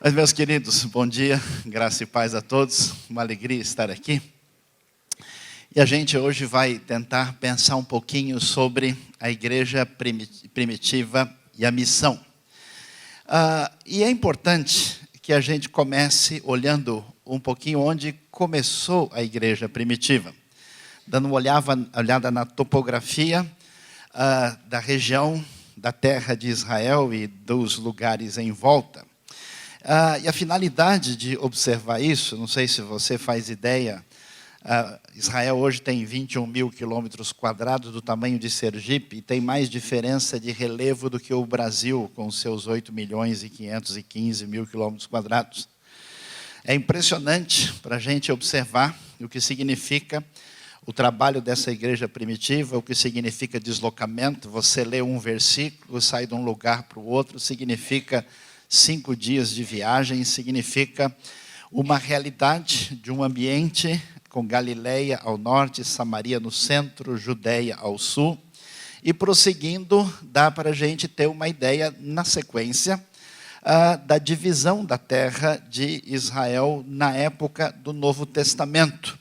Mas, meus queridos, bom dia, graça e paz a todos, uma alegria estar aqui. E a gente hoje vai tentar pensar um pouquinho sobre a igreja primitiva e a missão. E é importante que a gente comece olhando um pouquinho onde começou a igreja primitiva. Dando uma olhada na topografia da região, da terra de Israel e dos lugares em volta. E a finalidade de observar isso, não sei se você faz ideia, Israel hoje tem 21 mil quilômetros quadrados, do tamanho de Sergipe, e tem mais diferença de relevo do que o Brasil, com seus 8 milhões e 515 mil quilômetros quadrados. É impressionante para a gente observar o que significa o trabalho dessa igreja primitiva, o que significa deslocamento. Você lê um versículo, sai de um lugar para o outro, significa 5 dias de viagem, significa uma realidade de um ambiente com Galileia ao norte, Samaria no centro, Judeia ao sul. E prosseguindo, dá para a gente ter uma ideia na sequência da divisão da terra de Israel na época do Novo Testamento,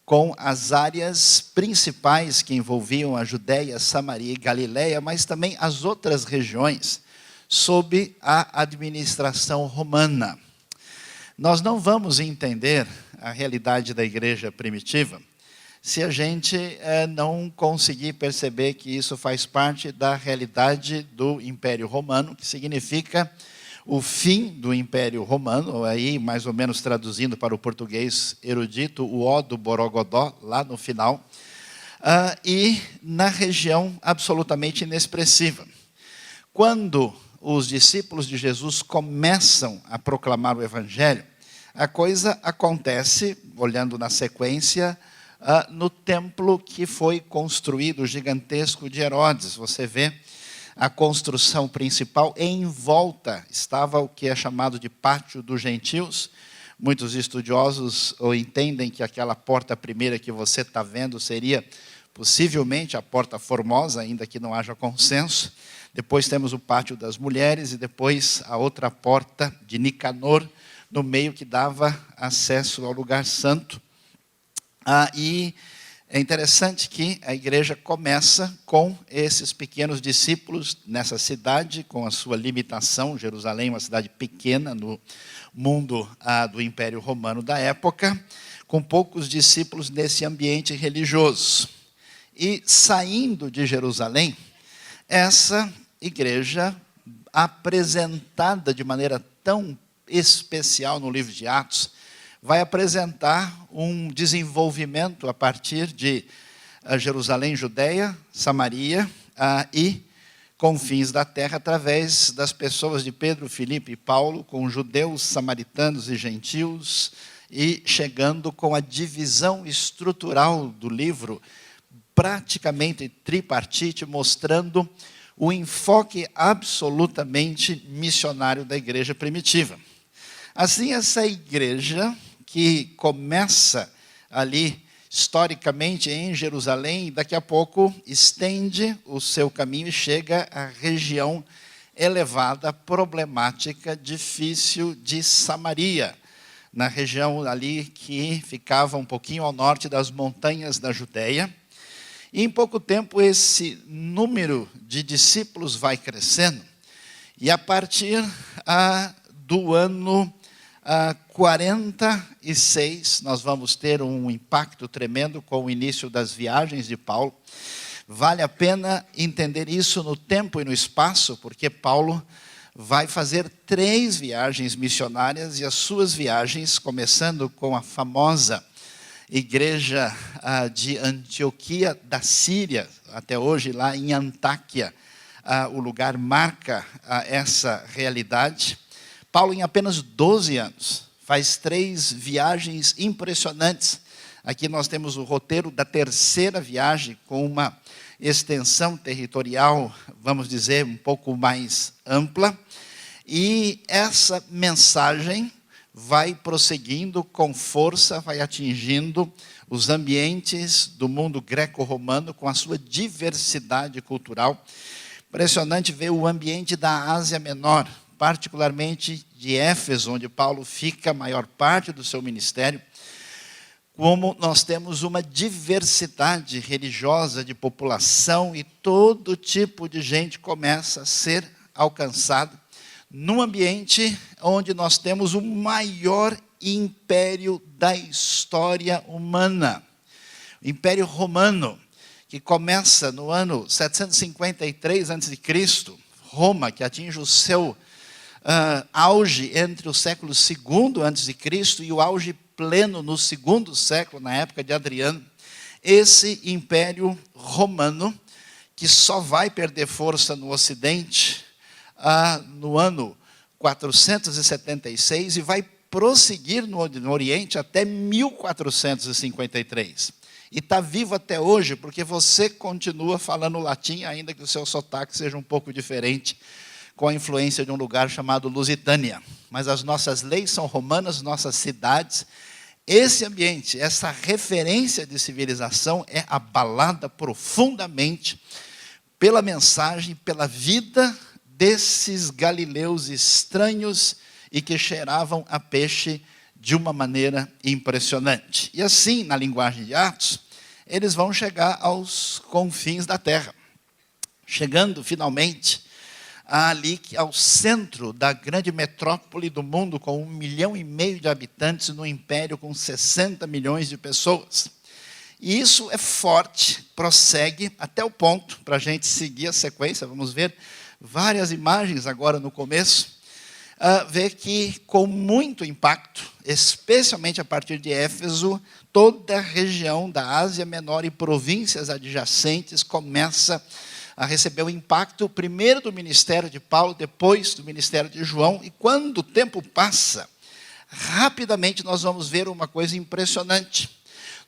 com as áreas principais que envolviam a Judeia, Samaria e Galileia, mas também as outras regiões sob a administração romana. Nós não vamos entender a realidade da igreja primitiva se a gente não conseguir perceber que isso faz parte da realidade do Império Romano, que significa o fim do Império Romano, ou aí mais ou menos traduzindo para o português erudito, o ó do Borogodó, lá no final, e na região absolutamente inexpressiva. Quando os discípulos de Jesus começam a proclamar o Evangelho, a coisa acontece, olhando na sequência, no templo que foi construído, gigantesco, de Herodes. Você vê a construção principal, em volta estava o que é chamado de Pátio dos Gentios. Muitos estudiosos entendem que aquela porta primeira que você está vendo seria possivelmente a Porta Formosa, ainda que não haja consenso. Depois temos o Pátio das Mulheres e depois a outra porta de Nicanor, no meio, que dava acesso ao lugar santo. E é interessante que a igreja começa com esses pequenos discípulos nessa cidade, com a sua limitação. Jerusalém, uma cidade pequena no mundo do Império Romano da época, com poucos discípulos nesse ambiente religioso. E saindo de Jerusalém, essa igreja, apresentada de maneira tão especial no livro de Atos, vai apresentar um desenvolvimento a partir de Jerusalém, Judeia, Samaria e confins da terra, através das pessoas de Pedro, Filipe e Paulo, com judeus, samaritanos e gentios, e chegando com a divisão estrutural do livro, praticamente tripartite, mostrando o enfoque absolutamente missionário da igreja primitiva. Assim, essa igreja, que começa ali historicamente em Jerusalém, e daqui a pouco estende o seu caminho e chega à região elevada, problemática, difícil de Samaria, na região ali que ficava um pouquinho ao norte das montanhas da Judeia. E em pouco tempo esse número de discípulos vai crescendo, e a partir do ano 46, nós vamos ter um impacto tremendo com o início das viagens de Paulo. Vale a pena entender isso no tempo e no espaço, porque Paulo vai fazer 3 viagens missionárias, e as suas viagens, começando com a famosa igreja de Antioquia da Síria, até hoje lá em Antáquia, o lugar marca essa realidade. Paulo, em apenas 12 anos, faz 3 viagens impressionantes. Aqui nós temos o roteiro da 3ª viagem, com uma extensão territorial, vamos dizer, um pouco mais ampla. E essa mensagem vai prosseguindo com força, vai atingindo os ambientes do mundo greco-romano, com a sua diversidade cultural. Impressionante ver o ambiente da Ásia Menor, particularmente de Éfeso, onde Paulo fica a maior parte do seu ministério, como nós temos uma diversidade religiosa de população e todo tipo de gente começa a ser alcançado num ambiente onde nós temos o maior império da história humana, o Império Romano, que começa no ano 753 a.C., Roma, que atinge o seu auge entre o século II a.C. e o auge pleno no segundo século, na época de Adriano. Esse Império Romano, que só vai perder força no Ocidente no ano 476 e vai prosseguir no Oriente até 1453. E está vivo até hoje, porque você continua falando latim, ainda que o seu sotaque seja um pouco diferente, com a influência de um lugar chamado Lusitânia. Mas as nossas leis são romanas, nossas cidades. Esse ambiente, essa referência de civilização é abalada profundamente pela mensagem, pela vida desses galileus estranhos e que cheiravam a peixe de uma maneira impressionante. E assim, na linguagem de Atos, eles vão chegar aos confins da terra, chegando finalmente ali ao centro da grande metrópole do mundo, com 1,5 milhão de habitantes, no império com 60 milhões de pessoas. E isso é forte, prossegue até o ponto, para a gente seguir a sequência, vamos ver várias imagens agora no começo, ver que com muito impacto, especialmente a partir de Éfeso, toda a região da Ásia Menor e províncias adjacentes começa a receber o impacto, primeiro do ministério de Paulo, depois do ministério de João, e quando o tempo passa, rapidamente nós vamos ver uma coisa impressionante.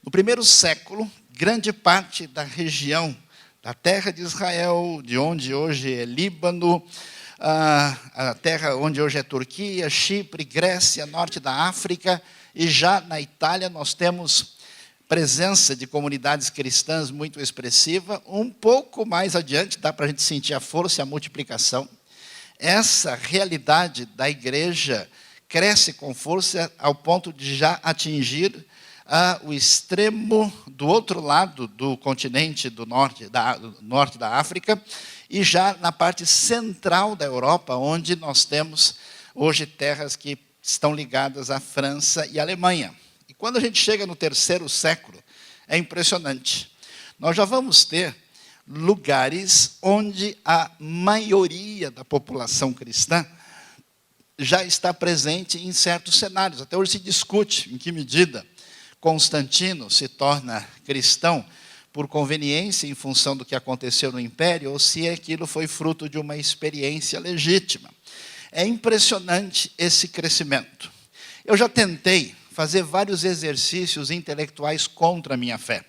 No primeiro século, grande parte da região da terra de Israel, de onde hoje é Líbano, a terra onde hoje é Turquia, Chipre, Grécia, norte da África, e já na Itália nós temos presença de comunidades cristãs muito expressiva. Um pouco mais adiante, dá para a gente sentir a força e a multiplicação. Essa realidade da igreja cresce com força ao ponto de já atingir o extremo do outro lado do continente do norte da África, e já na parte central da Europa, onde nós temos hoje terras que estão ligadas à França e à Alemanha. E quando a gente chega no terceiro século, é impressionante. Nós já vamos ter lugares onde a maioria da população cristã já está presente em certos cenários. Até hoje se discute em que medida Constantino se torna cristão por conveniência em função do que aconteceu no Império, ou se aquilo foi fruto de uma experiência legítima. É impressionante esse crescimento. Eu já tentei fazer vários exercícios intelectuais contra a minha fé.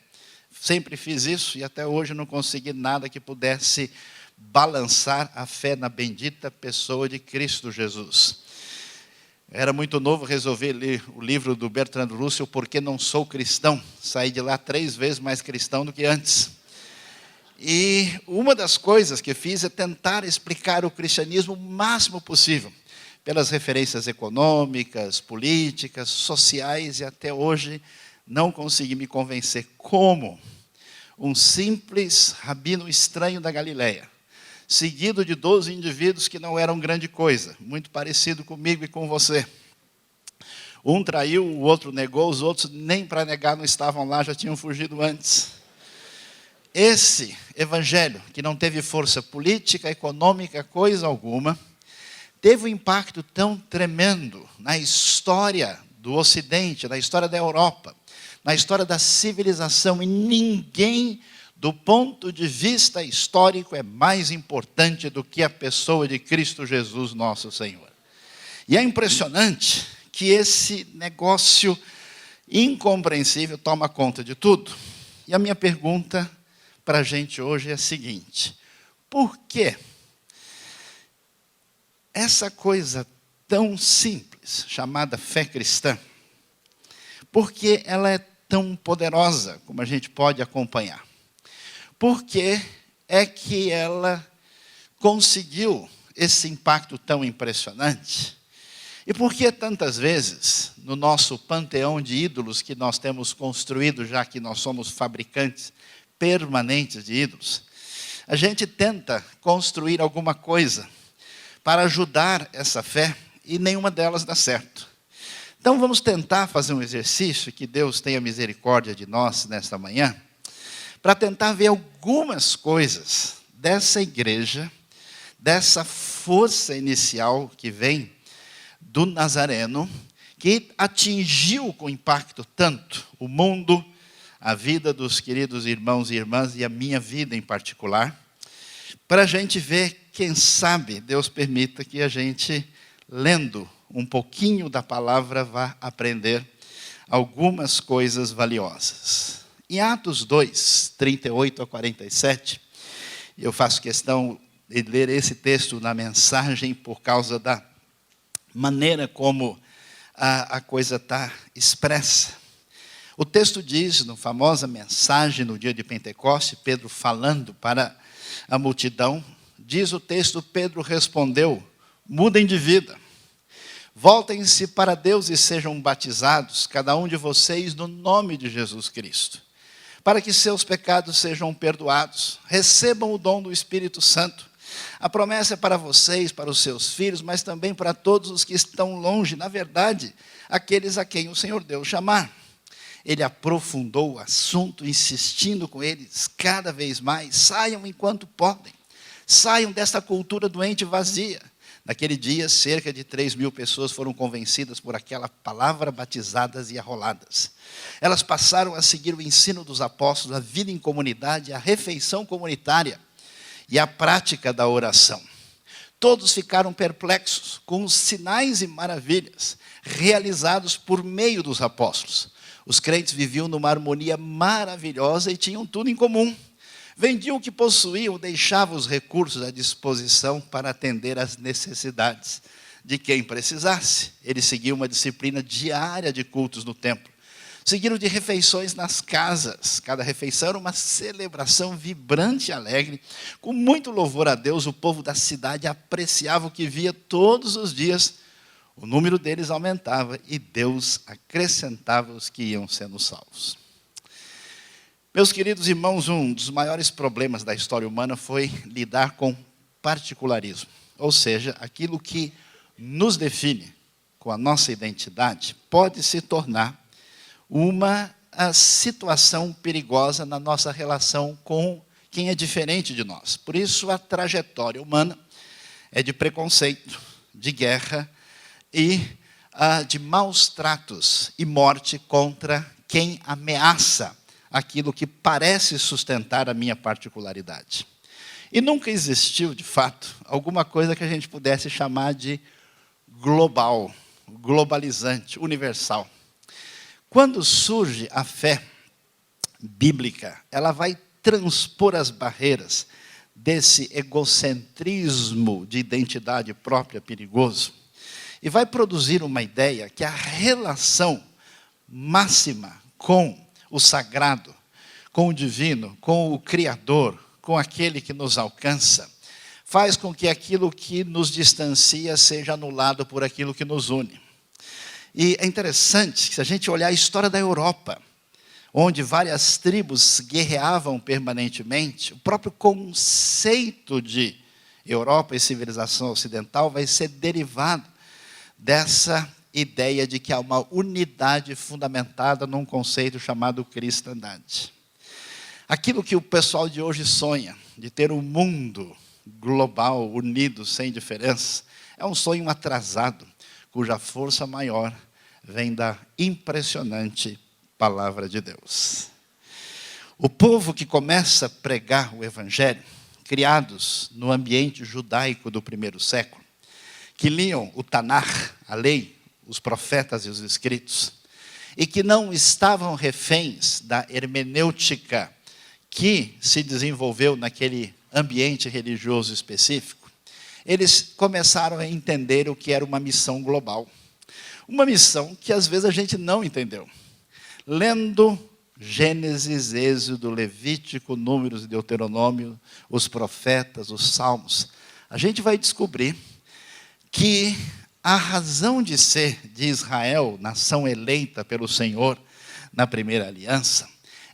Sempre fiz isso e até hoje não consegui nada que pudesse balançar a fé na bendita pessoa de Cristo Jesus. Era muito novo, resolvi ler o livro do Bertrand Russell, Por que Não Sou Cristão? Saí de lá 3 vezes mais cristão do que antes. E uma das coisas que fiz é tentar explicar o cristianismo o máximo possível, pelas referências econômicas, políticas, sociais, e até hoje não consegui me convencer como um simples rabino estranho da Galileia, seguido de 12 indivíduos que não eram grande coisa, muito parecido comigo e com você. Um traiu, o outro negou, os outros nem para negar não estavam lá, já tinham fugido antes. Esse evangelho, que não teve força política, econômica, coisa alguma, teve um impacto tão tremendo na história do Ocidente, na história da Europa, na história da civilização, e ninguém, do ponto de vista histórico, é mais importante do que a pessoa de Cristo Jesus, nosso Senhor. E é impressionante que esse negócio incompreensível toma conta de tudo. E a minha pergunta para a gente hoje é a seguinte: por que essa coisa tão simples, chamada fé cristã, por que ela é tão poderosa, como a gente pode acompanhar? Por que é que ela conseguiu esse impacto tão impressionante? E por que tantas vezes, no nosso panteão de ídolos que nós temos construído, já que nós somos fabricantes permanentes de ídolos, a gente tenta construir alguma coisa para ajudar essa fé e nenhuma delas dá certo? Então vamos tentar fazer um exercício, que Deus tenha misericórdia de nós nesta manhã, para tentar ver algumas coisas dessa igreja, dessa força inicial que vem do Nazareno, que atingiu com impacto tanto o mundo, a vida dos queridos irmãos e irmãs e a minha vida em particular, para a gente ver, quem sabe, Deus permita que a gente, lendo um pouquinho da palavra, vá aprender algumas coisas valiosas. Em Atos 2, 38 a 47, eu faço questão de ler esse texto na mensagem por causa da maneira como a coisa está expressa. O texto diz, na famosa mensagem no dia de Pentecoste, Pedro falando para a multidão, diz o texto: Pedro respondeu: mudem de vida, voltem-se para Deus e sejam batizados, cada um de vocês, no nome de Jesus Cristo, para que seus pecados sejam perdoados. Recebam o dom do Espírito Santo. A promessa é para vocês, para os seus filhos, mas também para todos os que estão longe, na verdade, aqueles a quem o Senhor Deus chamar. Ele aprofundou o assunto, insistindo com eles cada vez mais: saiam enquanto podem, saiam desta cultura doente e vazia. Naquele dia, cerca de 3.000 pessoas foram convencidas por aquela palavra, batizadas e arroladas. Elas passaram a seguir o ensino dos apóstolos, a vida em comunidade, a refeição comunitária e a prática da oração. Todos ficaram perplexos com os sinais e maravilhas realizados por meio dos apóstolos. Os crentes viviam numa harmonia maravilhosa e tinham tudo em comum. Vendiam o que possuíam, deixavam os recursos à disposição para atender às necessidades de quem precisasse. Eles seguiam uma disciplina diária de cultos no templo. Seguiram de refeições nas casas. Cada refeição era uma celebração vibrante e alegre. Com muito louvor a Deus, o povo da cidade apreciava o que via todos os dias. O número deles aumentava e Deus acrescentava os que iam sendo salvos. Meus queridos irmãos, um dos maiores problemas da história humana foi lidar com particularismo. Ou seja, aquilo que nos define com a nossa identidade pode se tornar uma situação perigosa na nossa relação com quem é diferente de nós. Por isso, a trajetória humana é de preconceito, de guerra e de maus tratos e morte contra quem ameaça aquilo que parece sustentar a minha particularidade. E nunca existiu, de fato, alguma coisa que a gente pudesse chamar de global, globalizante, universal. Quando surge a fé bíblica, ela vai transpor as barreiras desse egocentrismo de identidade própria perigoso e vai produzir uma ideia que a relação máxima com o sagrado, com o divino, com o Criador, com aquele que nos alcança, faz com que aquilo que nos distancia seja anulado por aquilo que nos une. E é interessante que, se a gente olhar a história da Europa, onde várias tribos guerreavam permanentemente, o próprio conceito de Europa e civilização ocidental vai ser derivado dessa ideia de que há uma unidade fundamentada num conceito chamado cristandade. Aquilo que o pessoal de hoje sonha, de ter um mundo global, unido, sem diferença, é um sonho atrasado, cuja força maior vem da impressionante palavra de Deus. O povo que começa a pregar o evangelho, criados no ambiente judaico do primeiro século, que liam o Tanar, a lei, os profetas e os escritos, e que não estavam reféns da hermenêutica que se desenvolveu naquele ambiente religioso específico, eles começaram a entender o que era uma missão global. Uma missão que às vezes a gente não entendeu. Lendo Gênesis, Êxodo, Levítico, Números e Deuteronômio, os profetas, os salmos, a gente vai descobrir que a razão de ser de Israel, nação eleita pelo Senhor na primeira aliança,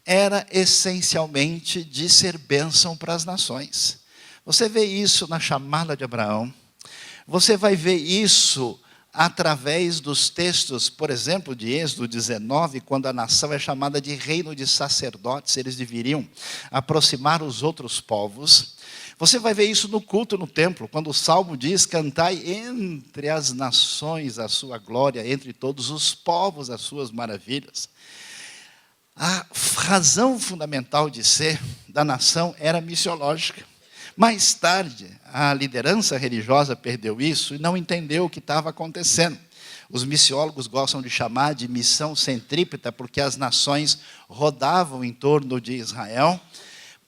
era essencialmente de ser bênção para as nações. Você vê isso na chamada de Abraão, você vai ver isso através dos textos, por exemplo, de Êxodo 19, quando a nação é chamada de reino de sacerdotes, eles deveriam aproximar os outros povos. Você vai ver isso no culto no templo, quando o Salmo diz: cantai entre as nações a sua glória, entre todos os povos as suas maravilhas. A razão fundamental de ser da nação era missiológica. Mais tarde, a liderança religiosa perdeu isso e não entendeu o que estava acontecendo. Os missiólogos gostam de chamar de missão centrípeta, porque as nações rodavam em torno de Israel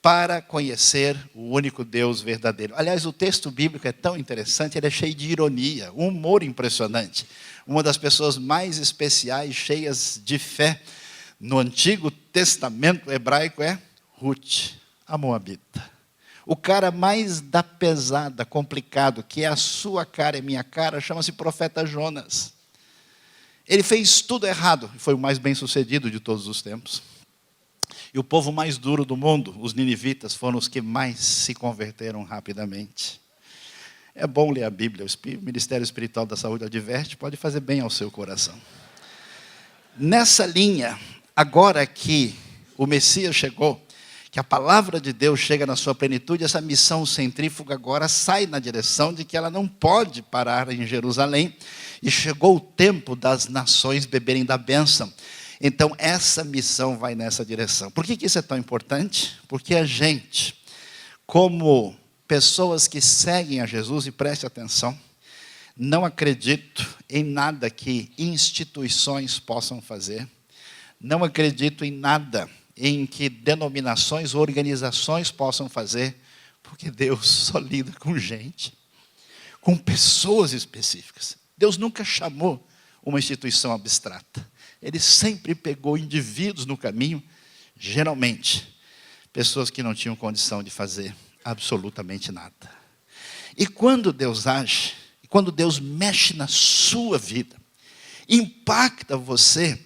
para conhecer o único Deus verdadeiro. Aliás, o texto bíblico é tão interessante, ele é cheio de ironia, um humor impressionante. Uma das pessoas mais especiais, cheias de fé no Antigo Testamento hebraico é Ruth, a Moabita. O cara mais da pesada, complicado, que é a sua cara e minha cara, chama-se profeta Jonas. Ele fez tudo errado, e foi o mais bem-sucedido de todos os tempos. E o povo mais duro do mundo, os ninivitas, foram os que mais se converteram rapidamente. É bom ler a Bíblia, o Ministério Espiritual da Saúde adverte, pode fazer bem ao seu coração. Nessa linha, agora que o Messias chegou, que a palavra de Deus chega na sua plenitude, essa missão centrífuga agora sai na direção de que ela não pode parar em Jerusalém, e chegou o tempo das nações beberem da bênção. Então essa missão vai nessa direção. Por que isso é tão importante? Porque a gente, como pessoas que seguem a Jesus, e preste atenção, não acredito em nada que instituições possam fazer, não acredito em nada em que denominações ou organizações possam fazer, porque Deus só lida com gente, com pessoas específicas. Deus nunca chamou uma instituição abstrata. Ele sempre pegou indivíduos no caminho, geralmente, pessoas que não tinham condição de fazer absolutamente nada. E quando Deus age, quando Deus mexe na sua vida, impacta você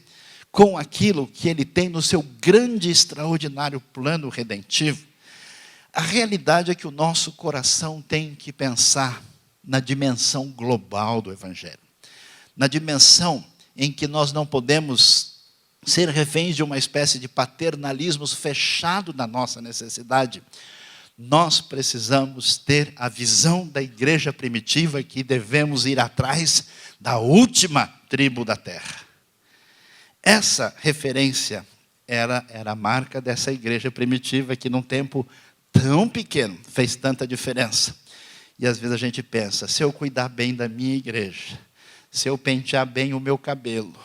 com aquilo que Ele tem no seu grande e extraordinário plano redentivo, a realidade é que o nosso coração tem que pensar na dimensão global do Evangelho, na dimensão em que nós não podemos ser reféns de uma espécie de paternalismo fechado na nossa necessidade. Nós precisamos ter a visão da igreja primitiva, que devemos ir atrás da última tribo da terra. Essa referência era a marca dessa igreja primitiva, que num tempo tão pequeno fez tanta diferença. E às vezes a gente pensa: se eu cuidar bem da minha igreja, se eu pentear bem o meu cabelo,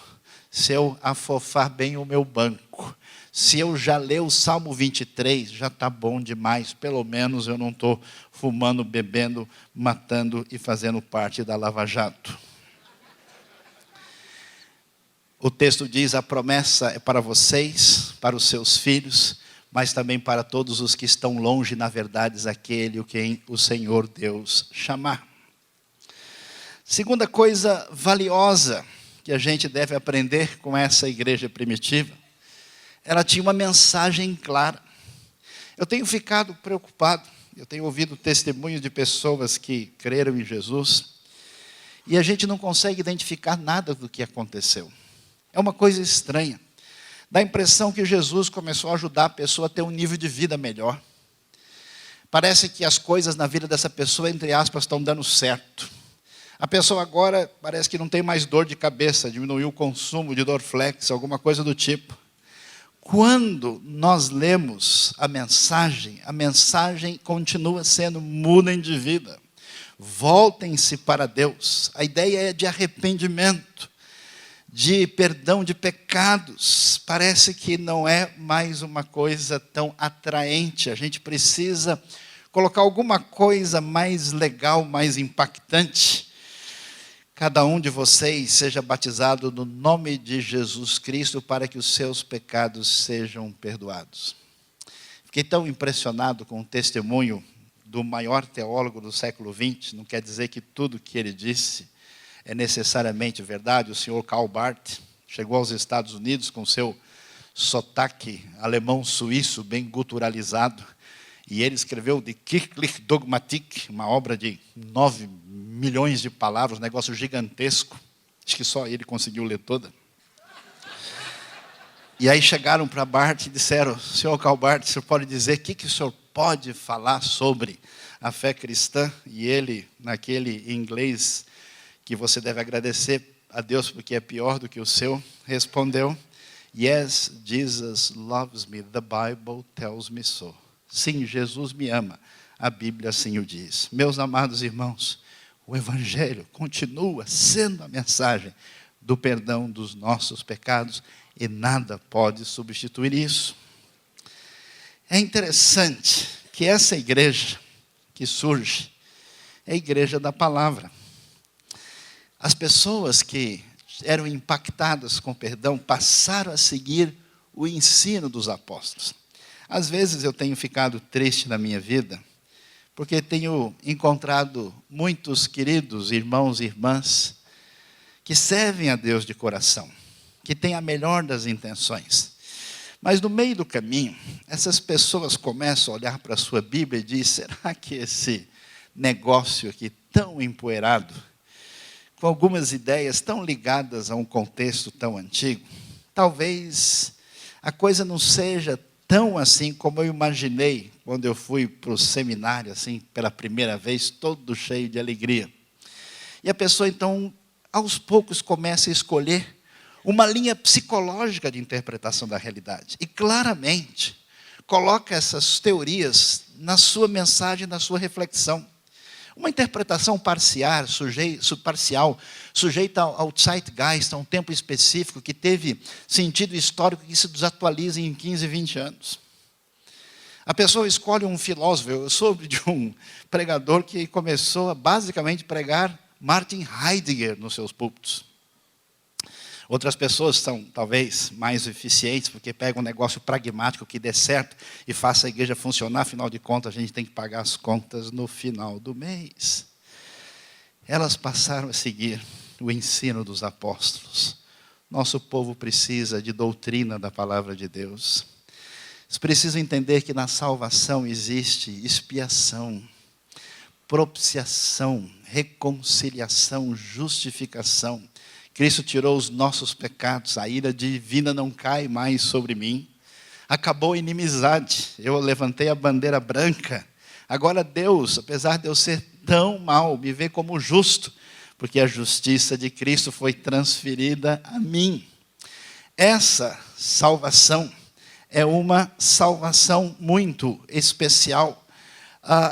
se eu afofar bem o meu banco, se eu já ler o Salmo 23, já está bom demais, pelo menos eu não estou fumando, bebendo, matando e fazendo parte da Lava Jato. O texto diz: a promessa é para vocês, para os seus filhos, mas também para todos os que estão longe, na verdade, aquele o quem o Senhor Deus chamar. Segunda coisa valiosa que a gente deve aprender com essa igreja primitiva, ela tinha uma mensagem clara. Eu tenho ficado preocupado, eu tenho ouvido testemunhos de pessoas que creram em Jesus, e a gente não consegue identificar nada do que aconteceu. É uma coisa estranha. Dá a impressão que Jesus começou a ajudar a pessoa a ter um nível de vida melhor. Parece que as coisas na vida dessa pessoa, entre aspas, estão dando certo. A pessoa agora parece que não tem mais dor de cabeça, diminuiu o consumo de Dorflex, alguma coisa do tipo. Quando nós lemos a mensagem continua sendo: mudem de vida, voltem-se para Deus. A ideia é de arrependimento, de perdão de pecados. Parece que não é mais uma coisa tão atraente. A gente precisa colocar alguma coisa mais legal, mais impactante. Cada um de vocês seja batizado no nome de Jesus Cristo para que os seus pecados sejam perdoados. Fiquei tão impressionado com o testemunho do maior teólogo do século XX, não quer dizer que tudo que ele disse é necessariamente verdade. O senhor Karl Barth chegou aos Estados Unidos com seu sotaque alemão-suíço bem guturalizado, e ele escreveu Die Kirchliche Dogmatik, uma obra de 9 milhões de palavras, um negócio gigantesco. Acho que só ele conseguiu ler toda. E aí chegaram para Barth e disseram: senhor Karl Barth, o senhor pode dizer o que o senhor pode falar sobre a fé cristã? E ele, naquele inglês que você deve agradecer a Deus porque é pior do que o seu, respondeu: Yes, Jesus loves me, the Bible tells me so. Sim, Jesus me ama, a Bíblia assim o diz. Meus amados irmãos, o Evangelho continua sendo a mensagem do perdão dos nossos pecados e nada pode substituir isso. É interessante que essa igreja que surge é a igreja da palavra. As pessoas que eram impactadas com o perdão passaram a seguir o ensino dos apóstolos. Às vezes eu tenho ficado triste na minha vida, porque tenho encontrado muitos queridos irmãos e irmãs que servem a Deus de coração, que têm a melhor das intenções. Mas no meio do caminho, essas pessoas começam a olhar para a sua Bíblia e dizem: será que esse negócio aqui tão empoeirado, com algumas ideias tão ligadas a um contexto tão antigo, talvez a coisa não seja tão assim como eu imaginei quando eu fui para o seminário, assim, pela primeira vez, todo cheio de alegria. E a pessoa, então, aos poucos começa a escolher uma linha psicológica de interpretação da realidade. E claramente coloca essas teorias na sua mensagem, na sua reflexão. Uma interpretação parcial, sujeita ao zeitgeist, a um tempo específico, que teve sentido histórico que se desatualiza em 15, 20 anos. A pessoa escolhe um filósofo. Eu soube de um pregador que começou a basicamente pregar Martin Heidegger nos seus púlpitos. Outras pessoas são talvez mais eficientes, porque pegam um negócio pragmático que dê certo e faça a igreja funcionar. Afinal de contas, a gente tem que pagar as contas no final do mês. Elas passaram a seguir o ensino dos apóstolos. Nosso povo precisa de doutrina da palavra de Deus. Eles precisam entender que na salvação existe expiação, propiciação, reconciliação, justificação. Cristo tirou os nossos pecados, a ira divina não cai mais sobre mim. Acabou a inimizade, eu levantei a bandeira branca. Agora Deus, apesar de eu ser tão mau, me vê como justo, porque a justiça de Cristo foi transferida a mim. Essa salvação é uma salvação muito especial.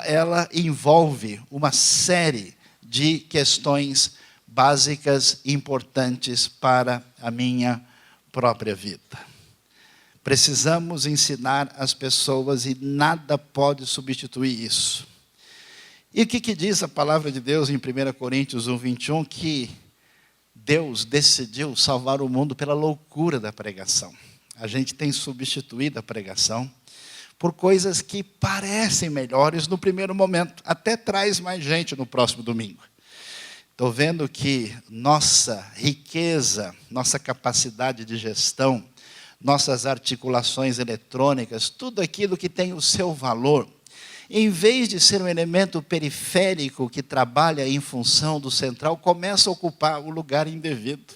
Ela envolve uma série de questões básicas importantes para a minha própria vida. Precisamos ensinar as pessoas e nada pode substituir isso. E o que diz a palavra de Deus em 1 Coríntios 1, 21? Que Deus decidiu salvar o mundo pela loucura da pregação. A gente tem substituído a pregação por coisas que parecem melhores no primeiro momento. Até traz mais gente no próximo domingo. Estou vendo que nossa riqueza, nossa capacidade de gestão, nossas articulações eletrônicas, tudo aquilo que tem o seu valor, em vez de ser um elemento periférico que trabalha em função do central, começa a ocupar o lugar indevido.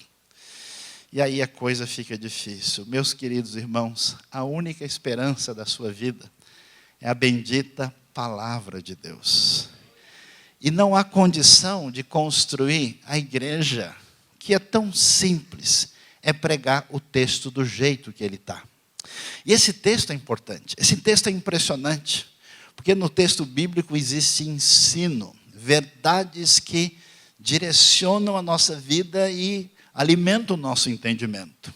E aí a coisa fica difícil. Meus queridos irmãos, a única esperança da sua vida é a bendita palavra de Deus. E não há condição de construir a igreja que é tão simples, é pregar o texto do jeito que ele está. E esse texto é importante, esse texto é impressionante, porque no texto bíblico existe ensino, verdades que direcionam a nossa vida e alimentam o nosso entendimento.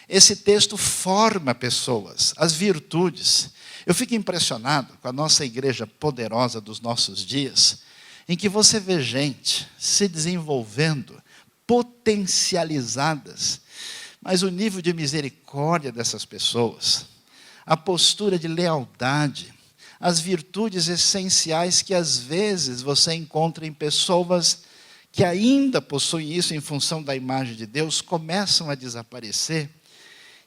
Esse texto forma pessoas, as virtudes. Eu fico impressionado com a nossa igreja poderosa dos nossos dias, em que você vê gente se desenvolvendo, potencializadas, mas o nível de misericórdia dessas pessoas, a postura de lealdade, as virtudes essenciais que às vezes você encontra em pessoas que ainda possuem isso em função da imagem de Deus, começam a desaparecer,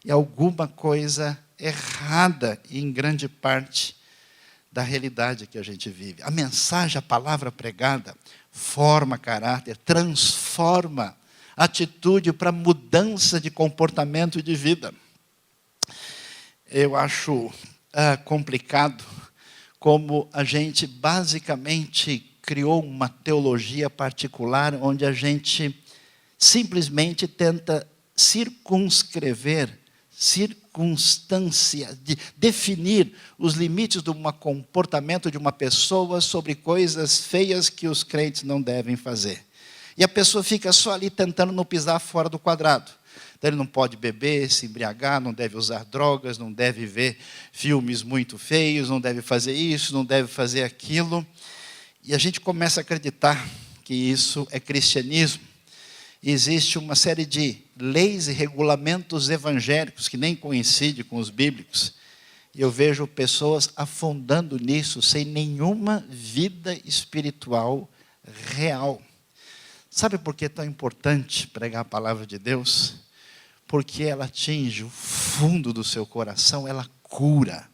e alguma coisa errada em grande parte da realidade que a gente vive. A mensagem, a palavra pregada, forma caráter, transforma atitude para mudança de comportamento e de vida. Eu acho complicado como a gente basicamente criou uma teologia particular onde a gente simplesmente tenta definir os limites de um comportamento de uma pessoa sobre coisas feias que os crentes não devem fazer. E a pessoa fica só ali tentando não pisar fora do quadrado. Então ele não pode beber, se embriagar, não deve usar drogas, não deve ver filmes muito feios, não deve fazer isso, não deve fazer aquilo. E a gente começa a acreditar que isso é cristianismo. E existe uma série de leis e regulamentos evangélicos que nem coincidem com os bíblicos. E eu vejo pessoas afundando nisso sem nenhuma vida espiritual real. Sabe por que é tão importante pregar a palavra de Deus? Porque ela atinge o fundo do seu coração, ela cura.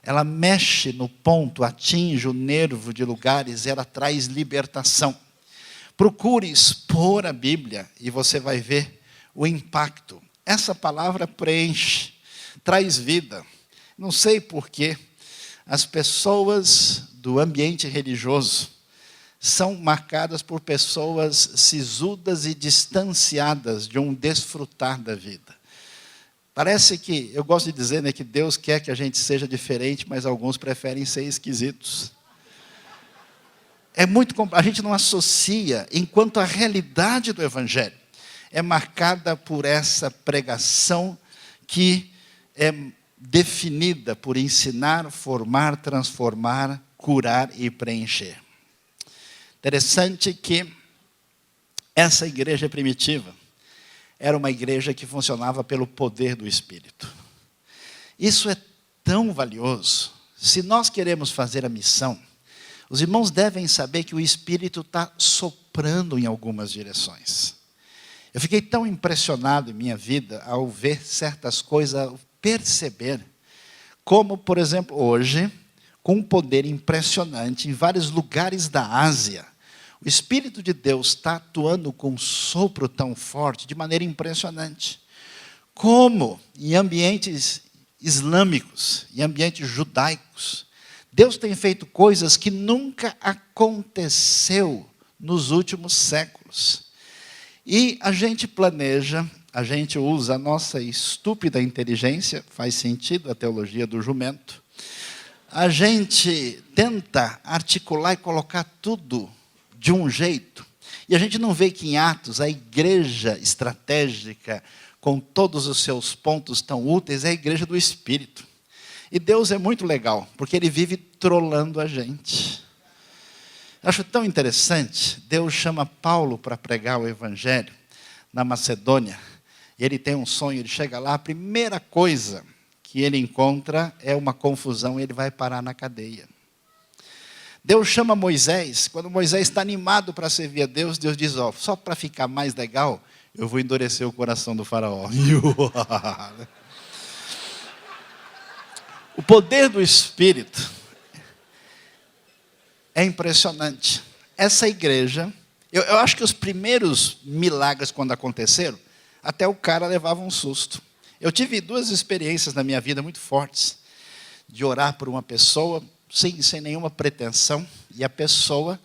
Ela mexe no ponto, atinge o nervo de lugares, ela traz libertação. Procure expor a Bíblia e você vai ver o impacto. Essa palavra preenche, traz vida. Não sei por que as pessoas do ambiente religioso são marcadas por pessoas sisudas e distanciadas de um desfrutar da vida. Parece que, eu gosto de dizer, né, que Deus quer que a gente seja diferente, mas alguns preferem ser esquisitos. A gente não associa, enquanto a realidade do Evangelho é marcada por essa pregação que é definida por ensinar, formar, transformar, curar e preencher. Interessante que essa igreja primitiva era uma igreja que funcionava pelo poder do Espírito. Isso é tão valioso. Se nós queremos fazer a missão, os irmãos devem saber que o Espírito está soprando em algumas direções. Eu fiquei tão impressionado em minha vida ao ver certas coisas, ao perceber como, por exemplo, hoje, com um poder impressionante em vários lugares da Ásia, o Espírito de Deus está atuando com um sopro tão forte, de maneira impressionante. Como em ambientes islâmicos, em ambientes judaicos, Deus tem feito coisas que nunca aconteceu nos últimos séculos. E a gente planeja, a gente usa a nossa estúpida inteligência, faz sentido a teologia do jumento, a gente tenta articular e colocar tudo de um jeito, e a gente não vê que em Atos, a igreja estratégica, com todos os seus pontos tão úteis, é a igreja do Espírito. E Deus é muito legal, porque Ele vive trolando a gente. Acho tão interessante, Deus chama Paulo para pregar o Evangelho na Macedônia, e ele tem um sonho, ele chega lá, a primeira coisa que ele encontra é uma confusão, e ele vai parar na cadeia. Deus chama Moisés, quando Moisés está animado para servir a Deus, Deus diz, só para ficar mais legal, eu vou endurecer o coração do faraó. O poder do Espírito é impressionante. Essa igreja, eu acho que os primeiros milagres quando aconteceram, até o cara levava um susto. Eu tive 2 experiências na minha vida muito fortes, de orar por uma pessoa, sem nenhuma pretensão, e a pessoa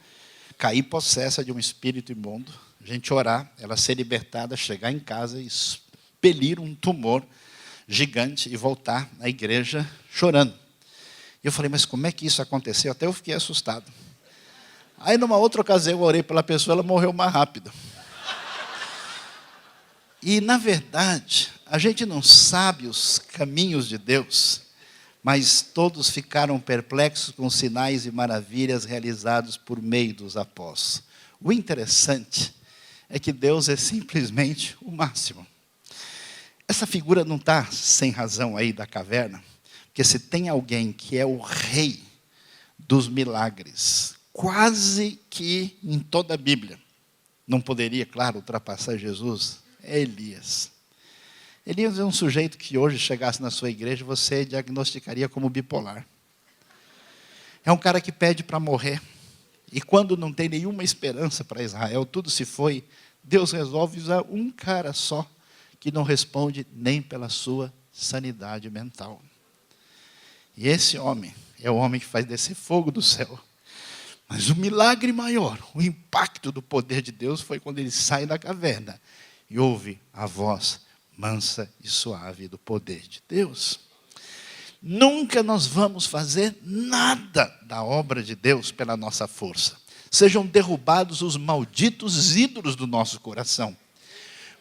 cair possessa de um espírito imundo, a gente orar, ela ser libertada, chegar em casa e expelir um tumor gigante e voltar à igreja chorando. E eu falei, mas como é que isso aconteceu? Até eu fiquei assustado. Aí numa outra ocasião eu orei pela pessoa, ela morreu mais rápido. E na verdade, a gente não sabe os caminhos de Deus, mas todos ficaram perplexos com os sinais e maravilhas realizados por meio dos apóstolos. O interessante é que Deus é simplesmente o máximo. Essa figura não está sem razão aí da caverna, porque se tem alguém que é o rei dos milagres. Quase que em toda a Bíblia. Não poderia, claro, ultrapassar Jesus. É Elias. Elias é um sujeito que hoje chegasse na sua igreja, você diagnosticaria como bipolar. É um cara que pede para morrer. E quando não tem nenhuma esperança para Israel, tudo se foi, Deus resolve usar um cara só, que não responde nem pela sua sanidade mental. E esse homem é o homem que faz descer fogo do céu. Mas o milagre maior, o impacto do poder de Deus foi quando ele sai da caverna e ouve a voz mansa e suave do poder de Deus. Nunca nós vamos fazer nada da obra de Deus pela nossa força. Sejam derrubados os malditos ídolos do nosso coração.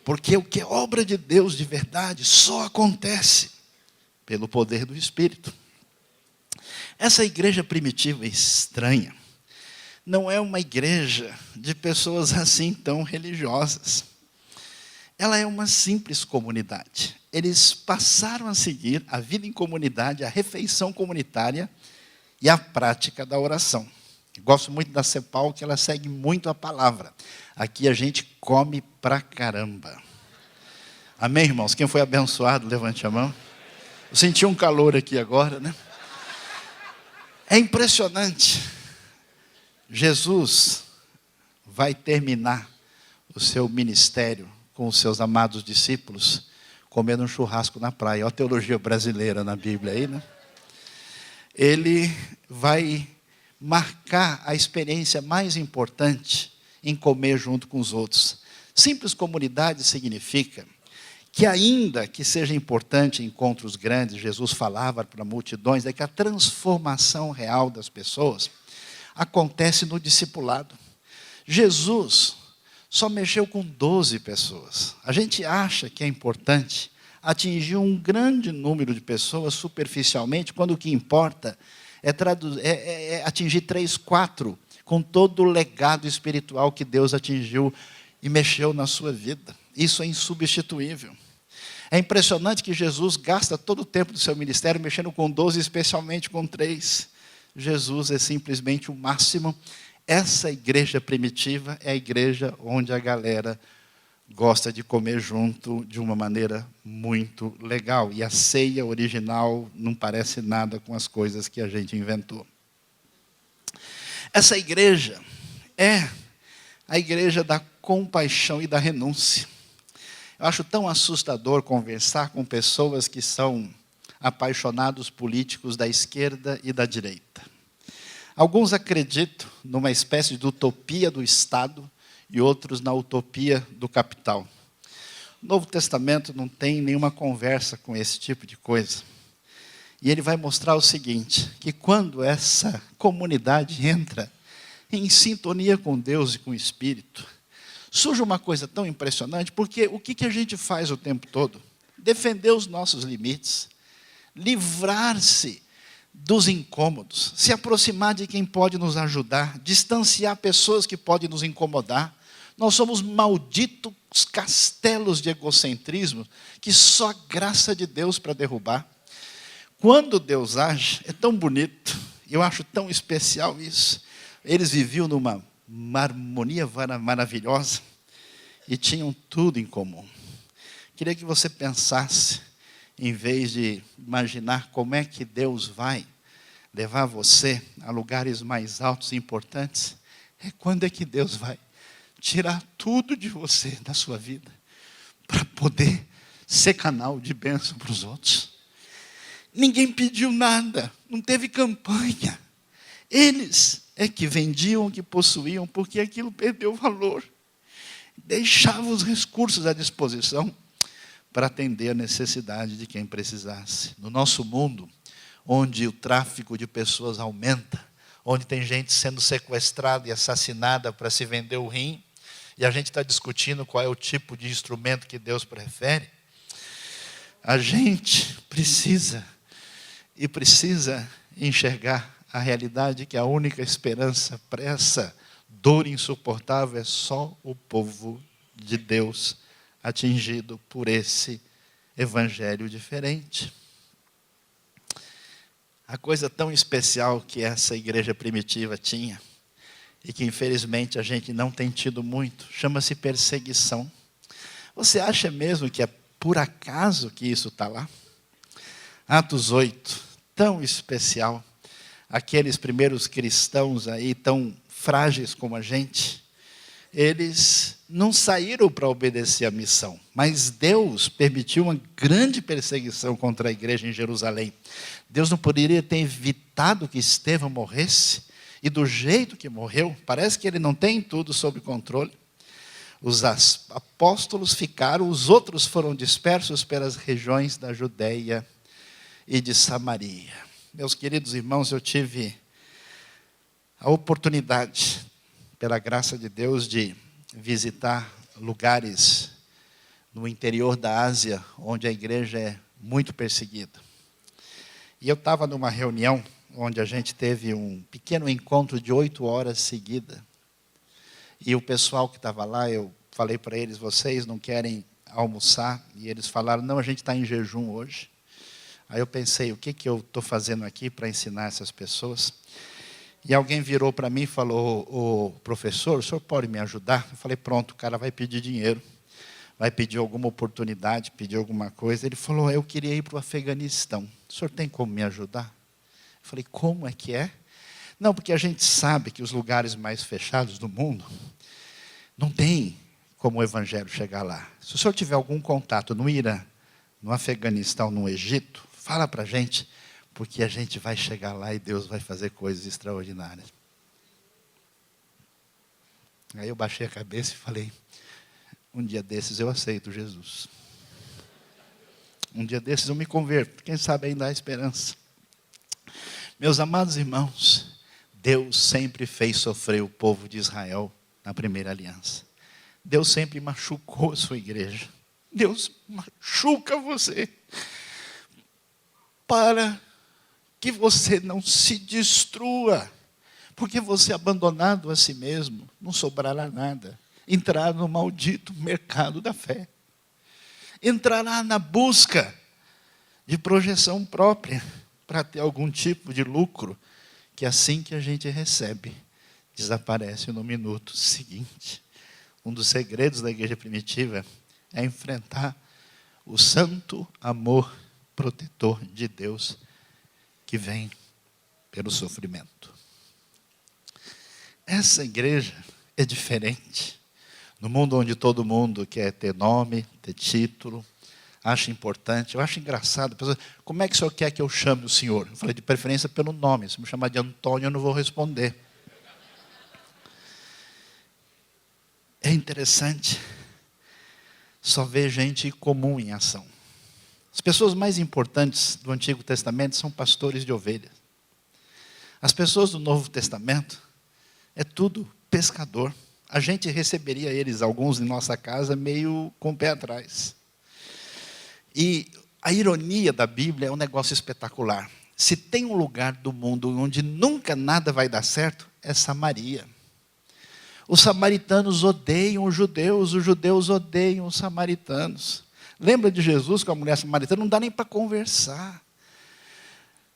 Porque o que é obra de Deus de verdade só acontece pelo poder do Espírito. Essa igreja primitiva é estranha. Não é uma igreja de pessoas assim tão religiosas. Ela é uma simples comunidade. Eles passaram a seguir a vida em comunidade, a refeição comunitária e a prática da oração. Eu gosto muito da CEPAL, que ela segue muito a palavra. Aqui a gente come pra caramba. Amém, irmãos? Quem foi abençoado, levante a mão. Eu senti um calor aqui agora, né? É impressionante. Jesus vai terminar o seu ministério com os seus amados discípulos, comendo um churrasco na praia. Olha a teologia brasileira na Bíblia aí, né? Ele vai marcar a experiência mais importante em comer junto com os outros. Simples comunidade significa que, ainda que seja importante encontros grandes, Jesus falava para multidões, é que a transformação real das pessoas acontece no discipulado. Jesus só mexeu com 12 pessoas. A gente acha que é importante atingir um grande número de pessoas superficialmente, quando o que importa é atingir 3, 4, com todo o legado espiritual que Deus atingiu e mexeu na sua vida. Isso é insubstituível. É impressionante que Jesus gasta todo o tempo do seu ministério mexendo com 12, especialmente com 3. Jesus é simplesmente o máximo. Essa igreja primitiva é a igreja onde a galera gosta de comer junto de uma maneira muito legal. E a ceia original não parece nada com as coisas que a gente inventou. Essa igreja é a igreja da compaixão e da renúncia. Eu acho tão assustador conversar com pessoas que são apaixonados políticos da esquerda e da direita. Alguns acreditam numa espécie de utopia do Estado e outros na utopia do capital. O Novo Testamento não tem nenhuma conversa com esse tipo de coisa. E ele vai mostrar o seguinte, que quando essa comunidade entra em sintonia com Deus e com o Espírito, surge uma coisa tão impressionante, porque o que a gente faz o tempo todo? Defender os nossos limites, livrar-se dos incômodos, se aproximar de quem pode nos ajudar, distanciar pessoas que podem nos incomodar. Nós somos malditos castelos de egocentrismo que só a graça de Deus para derrubar. Quando Deus age, é tão bonito, eu acho tão especial isso. Eles viviam numa harmonia maravilhosa e tinham tudo em comum. Queria que você pensasse, em vez de imaginar como é que Deus vai levar você a lugares mais altos e importantes, quando é que Deus vai tirar tudo de você, da sua vida, para poder ser canal de bênção para os outros. Ninguém pediu nada, não teve campanha. Eles é que vendiam o que possuíam, porque aquilo perdeu valor. Deixavam os recursos à disposição para atender a necessidade de quem precisasse. No nosso mundo, onde o tráfico de pessoas aumenta, onde tem gente sendo sequestrada e assassinada para se vender o rim, e a gente está discutindo qual é o tipo de instrumento que Deus prefere, a gente precisa enxergar a realidade que a única esperança para essa dor insuportável é só o povo de Deus atingido por esse evangelho diferente. A coisa tão especial que essa igreja primitiva tinha, e que infelizmente a gente não tem tido muito, chama-se perseguição. Você acha mesmo que é por acaso que isso está lá? Atos 8, tão especial. Aqueles primeiros cristãos aí, tão frágeis como a gente, eles não saíram para obedecer a missão, mas Deus permitiu uma grande perseguição contra a igreja em Jerusalém. Deus não poderia ter evitado que Estevão morresse, e do jeito que morreu, parece que ele não tem tudo sob controle. Os apóstolos ficaram, os outros foram dispersos pelas regiões da Judeia e de Samaria. Meus queridos irmãos, eu tive a oportunidade, pela graça de Deus, de visitar lugares no interior da Ásia, onde a igreja é muito perseguida. E eu estava numa reunião, onde a gente teve um pequeno encontro de 8 horas seguidas. E o pessoal que estava lá, eu falei para eles, vocês não querem almoçar? E eles falaram, não, a gente está em jejum hoje. Aí eu pensei, o que eu estou fazendo aqui para ensinar essas pessoas? E alguém virou para mim e falou, o professor, o senhor pode me ajudar? Eu falei, pronto, o cara vai pedir dinheiro, vai pedir alguma oportunidade, pedir alguma coisa. Ele falou, eu queria ir para o Afeganistão. O senhor tem como me ajudar? Eu falei, como é que é? Não, porque a gente sabe que os lugares mais fechados do mundo não tem como o evangelho chegar lá. Se o senhor tiver algum contato no Irã, no Afeganistão, no Egito, fala para a gente, porque a gente vai chegar lá e Deus vai fazer coisas extraordinárias. Aí eu baixei a cabeça e falei, um dia desses eu aceito Jesus. Um dia desses eu me converto, quem sabe ainda há esperança. Meus amados irmãos, Deus sempre fez sofrer o povo de Israel na primeira aliança. Deus sempre machucou a sua igreja. Deus machuca você para que você não se destrua. Porque você abandonado a si mesmo, não sobrará nada. Entrará no maldito mercado da fé. Entrará na busca de projeção própria, para ter algum tipo de lucro, que assim que a gente recebe, desaparece no minuto seguinte. Um dos segredos da igreja primitiva é enfrentar o santo amor protetor de Deus, que vem pelo sofrimento. Essa igreja é diferente. No mundo onde todo mundo quer ter nome, ter título, acha importante, eu acho engraçado. Pessoa, como é que o senhor quer que eu chame o senhor? Eu falei, de preferência pelo nome. Se me chamar de Antônio, eu não vou responder. É interessante só ver gente comum em ação. As pessoas mais importantes do Antigo Testamento são pastores de ovelhas. As pessoas do Novo Testamento é tudo pescador. A gente receberia eles, alguns em nossa casa, meio com o pé atrás. E a ironia da Bíblia é um negócio espetacular. Se tem um lugar do mundo onde nunca nada vai dar certo, é Samaria. Os samaritanos odeiam os judeus odeiam os samaritanos. Lembra de Jesus com a mulher samaritana? Não dá nem para conversar.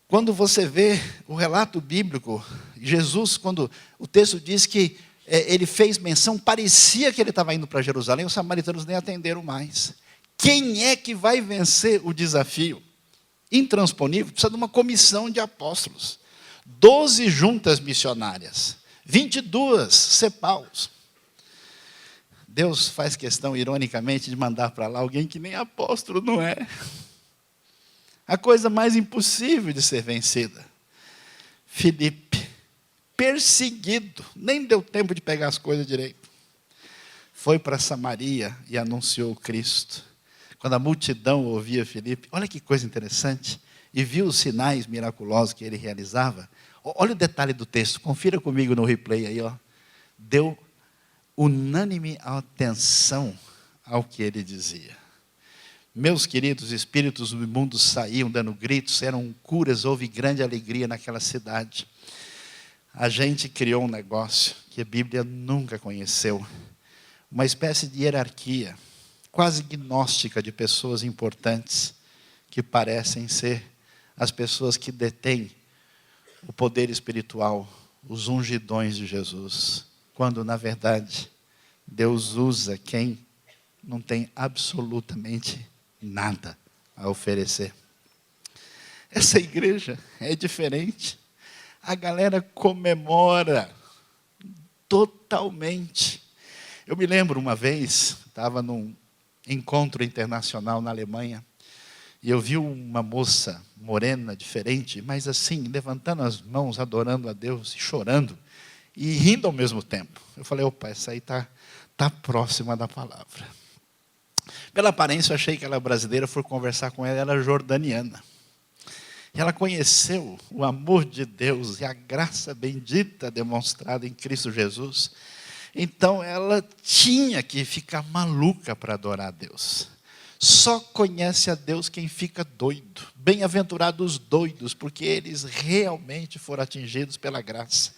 Quando você vê o relato bíblico, Jesus, quando o texto diz que ele fez menção, parecia que ele estava indo para Jerusalém, os samaritanos nem atenderam mais. Quem é que vai vencer o desafio? Intransponível, precisa de uma comissão de apóstolos. 12 juntas missionárias. 22 CEPAUs. Deus faz questão, ironicamente, de mandar para lá alguém que nem apóstolo não é. A coisa mais impossível de ser vencida. Filipe, perseguido, nem deu tempo de pegar as coisas direito. Foi para Samaria e anunciou Cristo. Quando a multidão ouvia Filipe, olha que coisa interessante, e viu os sinais miraculosos que ele realizava. Olha o detalhe do texto, confira comigo no replay aí, ó. Deu unânime atenção ao que ele dizia. Meus queridos, espíritos do mundo saíam dando gritos, eram curas, houve grande alegria naquela cidade. A gente criou um negócio que a Bíblia nunca conheceu, uma espécie de hierarquia, quase gnóstica, de pessoas importantes, que parecem ser as pessoas que detêm o poder espiritual, os ungidões de Jesus, quando na verdade Deus usa quem não tem absolutamente nada a oferecer. Essa igreja é diferente. A galera comemora totalmente. Eu me lembro uma vez, estava num encontro internacional na Alemanha, e eu vi uma moça morena, diferente, mas assim, levantando as mãos, adorando a Deus e chorando, e rindo ao mesmo tempo. Eu falei, opa, essa aí está próxima da palavra. Pela aparência, eu achei que ela era brasileira, fui conversar com ela, ela era jordaniana. E ela conheceu o amor de Deus e a graça bendita demonstrada em Cristo Jesus. Então, ela tinha que ficar maluca para adorar a Deus. Só conhece a Deus quem fica doido. Bem-aventurados os doidos, porque eles realmente foram atingidos pela graça.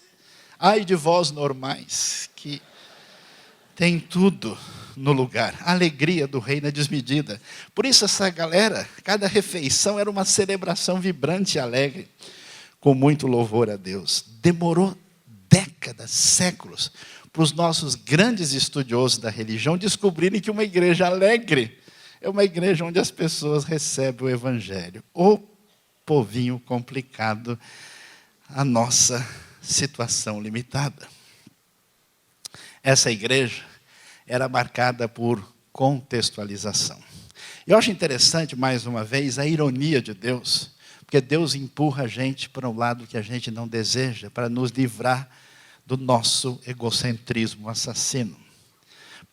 Ai de vós normais, que tem tudo no lugar. A alegria do reino é desmedida. Por isso essa galera, cada refeição era uma celebração vibrante e alegre, com muito louvor a Deus. Demorou décadas, séculos, para os nossos grandes estudiosos da religião descobrirem que uma igreja alegre é uma igreja onde as pessoas recebem o evangelho. O povinho complicado, a nossa situação limitada. Essa igreja era marcada por contextualização. Eu acho interessante, mais uma vez, a ironia de Deus, porque Deus empurra a gente para um lado que a gente não deseja, para nos livrar do nosso egocentrismo assassino.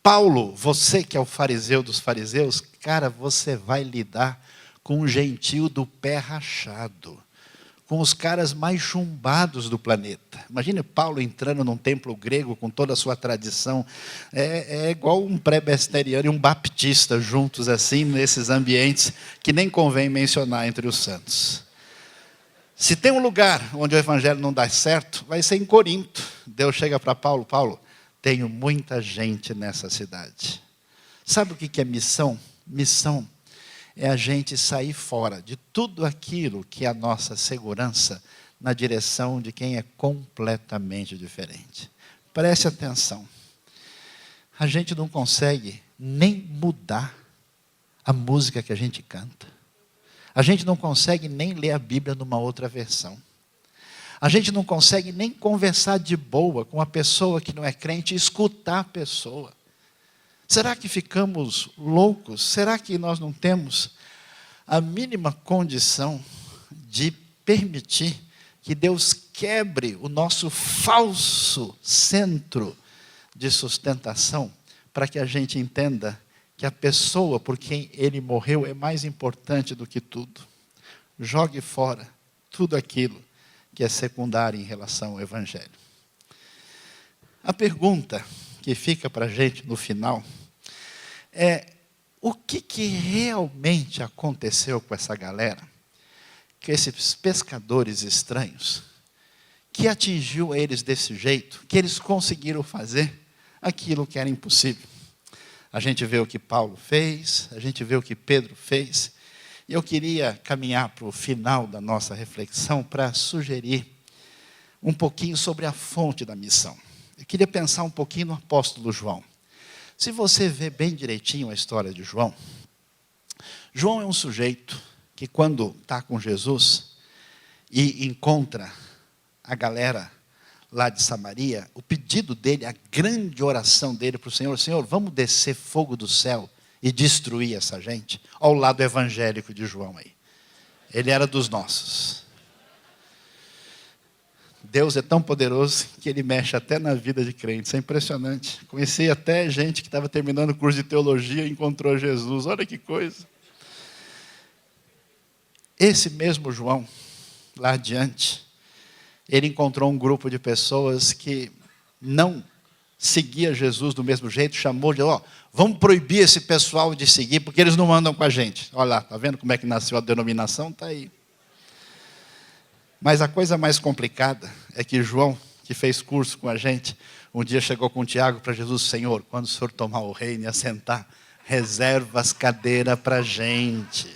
Paulo, você que é o fariseu dos fariseus, cara, você vai lidar com um gentio do pé rachado, com os caras mais chumbados do planeta. Imagine Paulo entrando num templo grego com toda a sua tradição. É igual um pré-besteriano e um baptista juntos assim, nesses ambientes que nem convém mencionar entre os santos. Se tem um lugar onde o evangelho não dá certo, vai ser em Corinto. Deus chega para Paulo, Paulo, tenho muita gente nessa cidade. Sabe o que é missão? Missão é a gente sair fora de tudo aquilo que é a nossa segurança na direção de quem é completamente diferente. Preste atenção. A gente não consegue nem mudar a música que a gente canta. A gente não consegue nem ler a Bíblia numa outra versão. A gente não consegue nem conversar de boa com uma pessoa que não é crente e escutar a pessoa. Será que ficamos loucos? Será que nós não temos a mínima condição de permitir que Deus quebre o nosso falso centro de sustentação, para que a gente entenda que a pessoa por quem Ele morreu é mais importante do que tudo? Jogue fora tudo aquilo que é secundário em relação ao Evangelho. A pergunta que fica para a gente no final é: o que realmente aconteceu com essa galera, com esses pescadores estranhos, que atingiu eles desse jeito, que eles conseguiram fazer aquilo que era impossível? A gente vê o que Paulo fez, a gente vê o que Pedro fez, e eu queria caminhar para o final da nossa reflexão para sugerir um pouquinho sobre a fonte da missão. Eu queria pensar um pouquinho no apóstolo João. Se você vê bem direitinho a história de João, João é um sujeito que quando está com Jesus e encontra a galera lá de Samaria, o pedido dele, a grande oração dele para o Senhor: Senhor, vamos descer fogo do céu e destruir essa gente. Olha o lado evangélico de João aí. Ele era dos nossos. Deus é tão poderoso que Ele mexe até na vida de crentes. É impressionante. Conheci até gente que estava terminando o curso de teologia e encontrou Jesus. Olha que coisa. Esse mesmo João, lá adiante, ele encontrou um grupo de pessoas que não seguia Jesus do mesmo jeito, chamou de, vamos proibir esse pessoal de seguir, porque eles não andam com a gente. Olha lá, está vendo como é que nasceu a denominação? Está aí. Mas a coisa mais complicada é que João, que fez curso com a gente, um dia chegou com Tiago para Jesus: Senhor, quando o Senhor tomar o reino e assentar, reserva as cadeiras para a gente.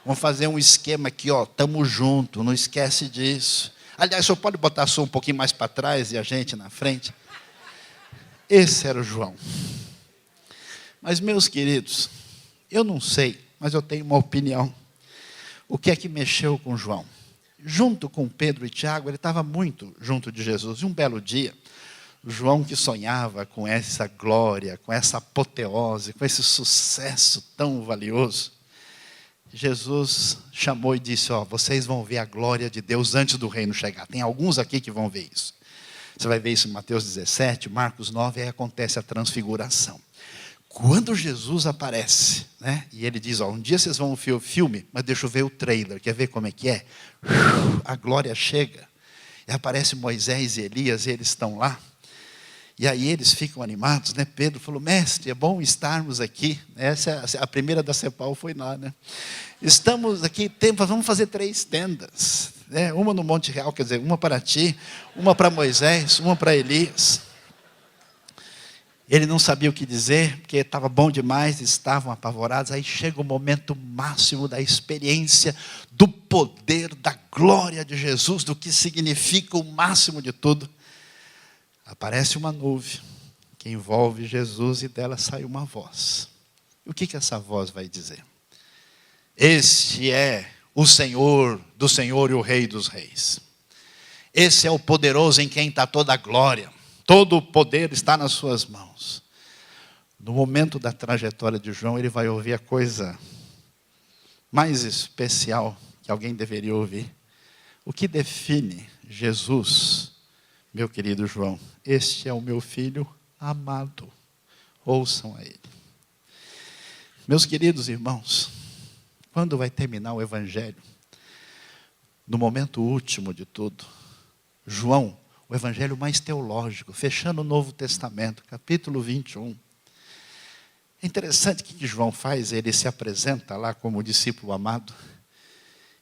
Vamos fazer um esquema aqui, estamos juntos, não esquece disso. Aliás, o senhor pode botar a sua um pouquinho mais para trás e a gente na frente? Esse era o João. Mas, meus queridos, eu não sei, mas eu tenho uma opinião. O que é que mexeu com João? Junto com Pedro e Tiago, ele estava muito junto de Jesus. E um belo dia, João, que sonhava com essa glória, com essa apoteose, com esse sucesso tão valioso, Jesus chamou e disse: vocês vão ver a glória de Deus antes do reino chegar. Tem alguns aqui que vão ver isso. Você vai ver isso em Mateus 17, Marcos 9, aí acontece a transfiguração. Quando Jesus aparece, né, e ele diz: um dia vocês vão ver o filme, mas deixa eu ver o trailer, quer ver como é que é? A glória chega, e aparece Moisés e Elias, e eles estão lá. E aí eles ficam animados, né? Pedro falou: mestre, é bom estarmos aqui. Essa, a primeira da CEPAL foi lá, né? Estamos aqui, vamos fazer 3 tendas. Né? Uma no Monte Real, quer dizer, uma para ti, uma para Moisés, uma para Elias. Ele não sabia o que dizer, porque estava bom demais, estavam apavorados. Aí chega o momento máximo da experiência, do poder, da glória de Jesus, do que significa o máximo de tudo. Aparece uma nuvem que envolve Jesus e dela sai uma voz. E o que essa voz vai dizer? Este é o Senhor do Senhor e o Rei dos Reis. Esse é o poderoso em quem está toda a glória. Todo o poder está nas suas mãos. No momento da trajetória de João, ele vai ouvir a coisa mais especial que alguém deveria ouvir. O que define Jesus, meu querido João: este é o meu filho amado, ouçam a ele. Meus queridos irmãos, quando vai terminar o Evangelho? No momento último de tudo, João, o Evangelho mais teológico, fechando o Novo Testamento, capítulo 21. É interessante o que João faz, ele se apresenta lá como discípulo amado,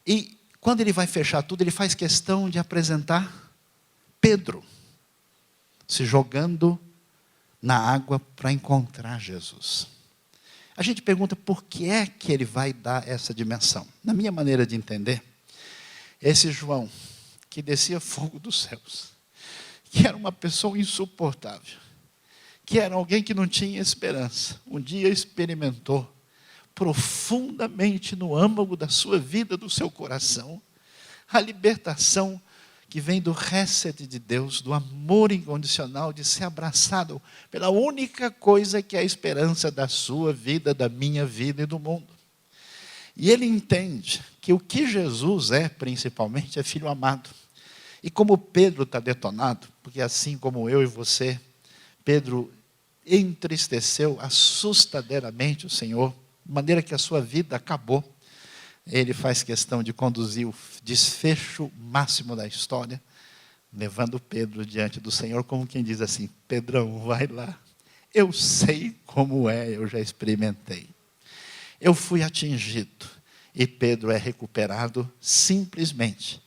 e quando ele vai fechar tudo, ele faz questão de apresentar Pedro, se jogando na água para encontrar Jesus. A gente pergunta por que é que ele vai dar essa dimensão. Na minha maneira de entender, esse João, que descia fogo dos céus, que era uma pessoa insuportável, que era alguém que não tinha esperança, um dia experimentou profundamente no âmago da sua vida, do seu coração, a libertação que vem do Hesed de Deus, do amor incondicional, de ser abraçado pela única coisa que é a esperança da sua vida, da minha vida e do mundo. E ele entende que o que Jesus é, principalmente, é filho amado. E como Pedro está detonado, porque assim como eu e você, Pedro entristeceu assustadoramente o Senhor, de maneira que a sua vida acabou. Ele faz questão de conduzir o desfecho máximo da história, levando Pedro diante do Senhor, como quem diz assim: Pedrão, vai lá, eu sei como é, eu já experimentei. Eu fui atingido, e Pedro é recuperado simplesmente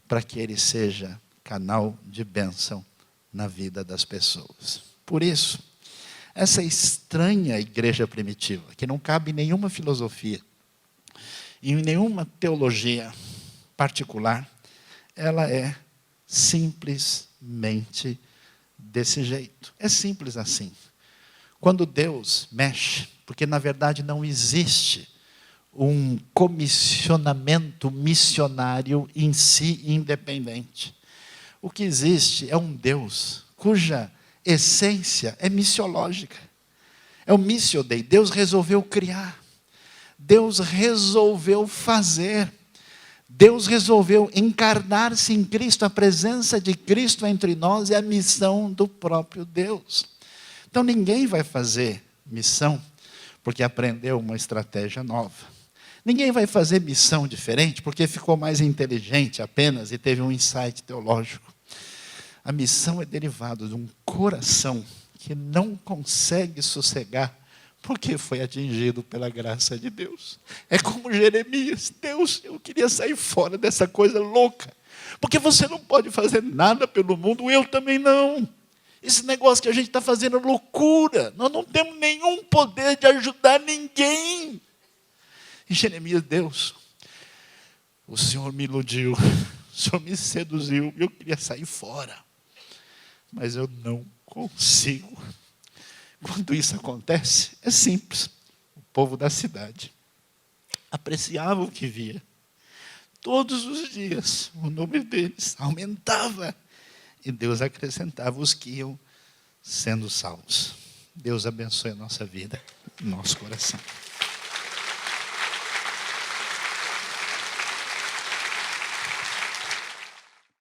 para que ele seja canal de bênção na vida das pessoas. Por isso, essa estranha igreja primitiva, que não cabe em nenhuma filosofia, em nenhuma teologia particular, ela é simplesmente desse jeito. É simples assim. Quando Deus mexe, porque na verdade não existe um comissionamento missionário em si independente. O que existe é um Deus cuja essência é missiológica. É o missio Dei. Deus resolveu criar. Deus resolveu fazer. Deus resolveu encarnar-se em Cristo. A presença de Cristo entre nós é a missão do próprio Deus. Então ninguém vai fazer missão porque aprendeu uma estratégia nova. Ninguém vai fazer missão diferente porque ficou mais inteligente apenas e teve um insight teológico. A missão é derivada de um coração que não consegue sossegar porque foi atingido pela graça de Deus. É como Jeremias: Deus, eu queria sair fora dessa coisa louca, porque você não pode fazer nada pelo mundo, eu também não. Esse negócio que a gente está fazendo é loucura, nós não temos nenhum poder de ajudar ninguém. E Jeremias: Deus, o Senhor me iludiu, o Senhor me seduziu, eu queria sair fora, mas eu não consigo. Quando isso acontece, é simples. O povo da cidade apreciava o que via. Todos os dias, o número deles aumentava. E Deus acrescentava os que iam sendo salvos. Deus abençoe a nossa vida, nosso coração.